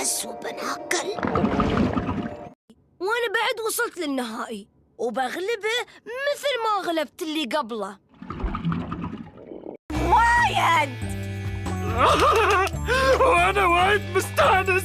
بس وبناكل. وأنا بعد وصلت للنهائي وبغلبه مثل ما غلبت اللي قبله. وايد. وأنا وايد مستانس.